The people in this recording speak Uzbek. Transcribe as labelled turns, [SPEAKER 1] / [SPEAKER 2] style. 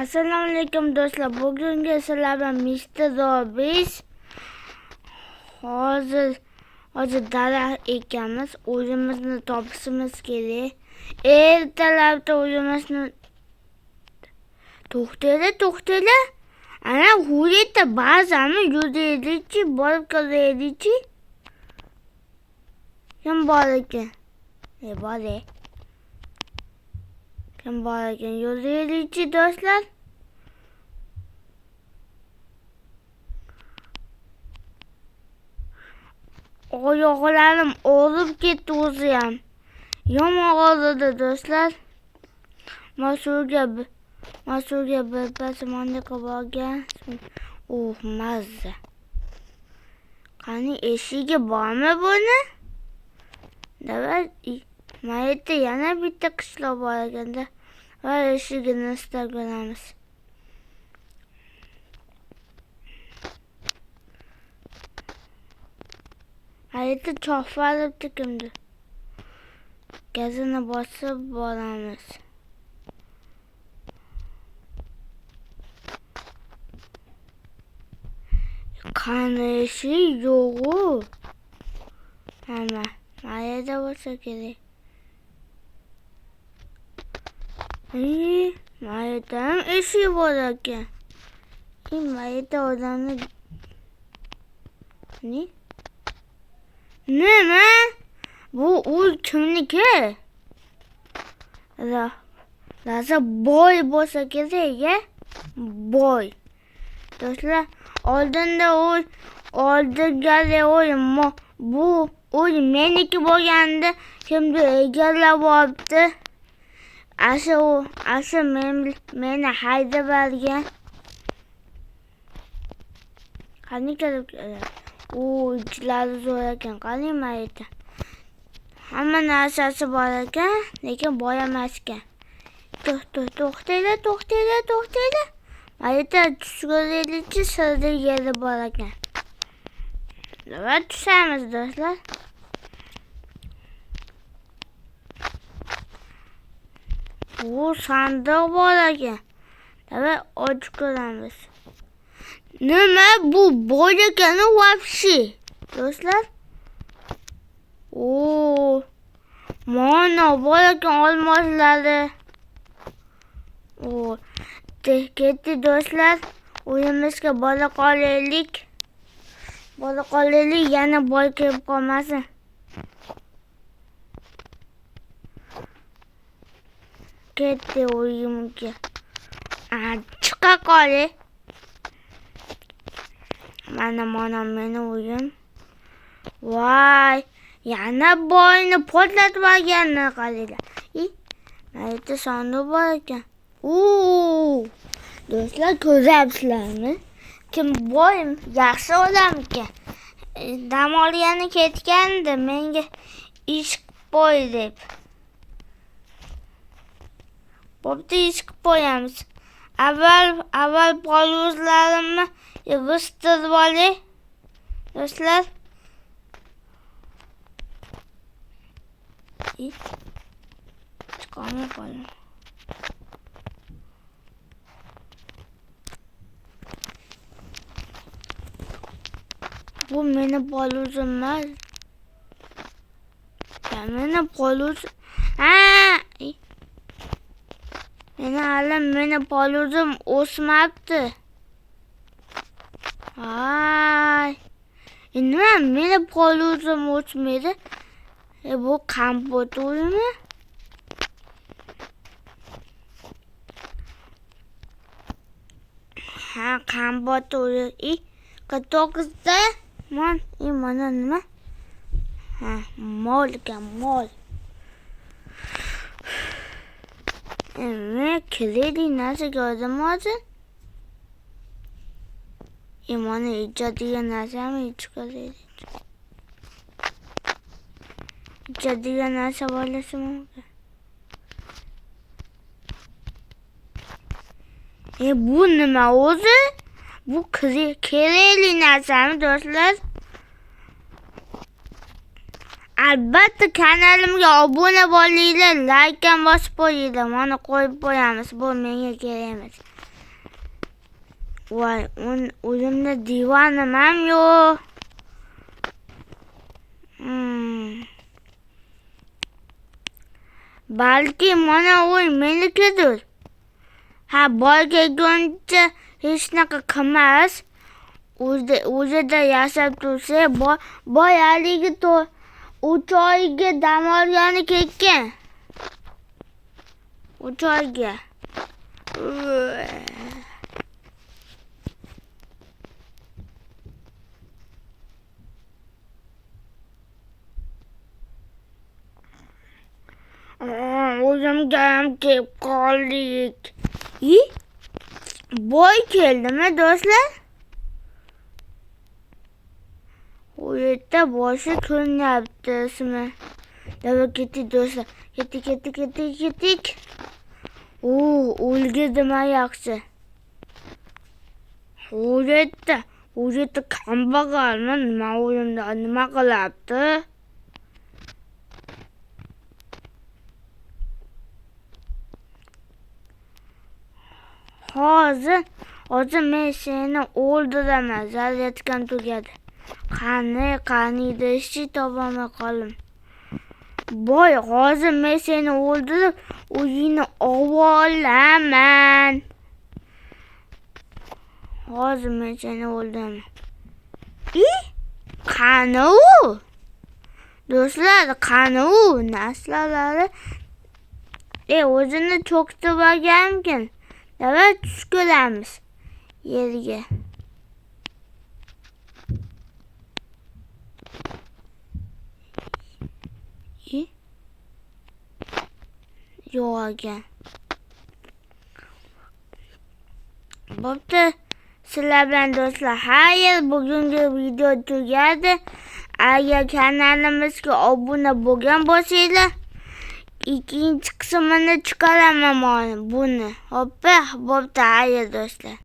[SPEAKER 1] Assalomu alaykum do'stlar. Bugungi sizlar bilan Mr. Robiz hozir daraxt ekamiz. O'zimizni topishimiz kerak. Ertalabda o'zimizni to'xtaydi. Ana bu yerda ba'zami yuraylikchi, borib ko'raylikchi. Kim bor ekan? Kim bor ekan? Yuraylikchi do'stlar. Oyoqlarim og'rib ketdi o'zi ham. Yomon og'ridi do'stlar. Mashhurga birpas Monika borgan. Mazza. Qani eshigi bormi buni? Davlat mayda yana bitta qishloq bor ekanda. Va eshigini istab ko'ramiz. Hayda cho'falibdi kimdir. Gazini bosib boramiz. Qani eshik yo'q-ku. Mayda bo'lsa kerak. Mayda ham eshik bor ekan. Mayda odamni nima? Bu uy kimniki? Raza boy bo'lsa kerak, boy. Do'stlar, oldingi uy bu uy meniki bo'lganda kimdir egallab olibdi. Asha meni haydab olgan. Qani kelib keladi. Ichlari zo'r ekan, qani mayda. Hamma narsasi bor ekan, lekin boy emas ekan. To'xtaydi. Mayda tushiraylikchi, sirli yeri bor ekan. Va tushamiz do'stlar. Bu sandiq bor ekan. Va ochib ko'ramiz. Nima bu boy ekan vobshe? Do'stlar. Mana bor ekan olmoslari. Ketdi do'stlar. Uyimizga bola qolaylik. Yana boy kelib qolmasin. Ketdi uyimga. Chiqa qoli. Mana meni uyim. Voy, yana boyni portlatib olganini qaranglar. Mayda sandiq bor ekan. Do'stlar, ko'ryapsizlarmi? Kim boy, yaxshi odam ekan. Dam olgani ketgandi, menga ish qilib qo'y deb. Bo'pti, ish qilib qo'yamiz. Avval poyuzlarimni yig'ishtirib olay. Do'stlar. Chiqolmay qoldim. Bu meni poyuzim emas. Meni poyuzim. Meni poyuzim o'smabdi. Nima meni poyuzim o'smaydi? Bu kompot uymi? Kompot uyi. 49da mana nima? Mol ekan, mol. Kerakli narsa ko'rdim hozir. Mana ijodiy narsami chiqaraylik. Ijodiy narsa bo'lishi mumkin. Bu nima o'zi? Bu kerakli narsami do'stlar? Albatta kanalimga obuna bo'linglar, like ham bosib qo'yinglar. Mana qo'yib qo'yamiz. Bu menga kerak emas. voy, o'zimda divonim ham yo'q. Balki mana uy menikidir. Ha, boy kelguncha hech naqa qilmas. O'zida yashab tursa, boy haligi 3 oyga dam olgani ketgan. 3 oyga. O'zimga ham kelib qoldik. Boy keldimi do'stlar? U yerda boshi ko'rinyapti ismi. Davra ketdik do'stlar. Ketdik. O'lgizdim yaxshi. U yerda kambag'almi? Nima o'zimda nima qilyapti? Hozir men seni o'ldiraman. Zaryadkam tugadi. Qani idishchi topolmay qoldim. Boy, hozir men seni o'ldirib, uyingni olaman. Hozir men seni o'ldiraman. Qani u? Do'stlar, qani u? Naslalari o'zini cho'ktirib olganmikin. Davlat tush ko'ramiz yerga. Yo'q ekan. Bo'pti. Sizlar bilan do'stlar, xayr, bugungi video tugadi. Agar kanalimizga obuna bo'lgan bo'lsanglar, ikkinchi qismini chiqaraman buni. Bo'pti, xayr do'stlar.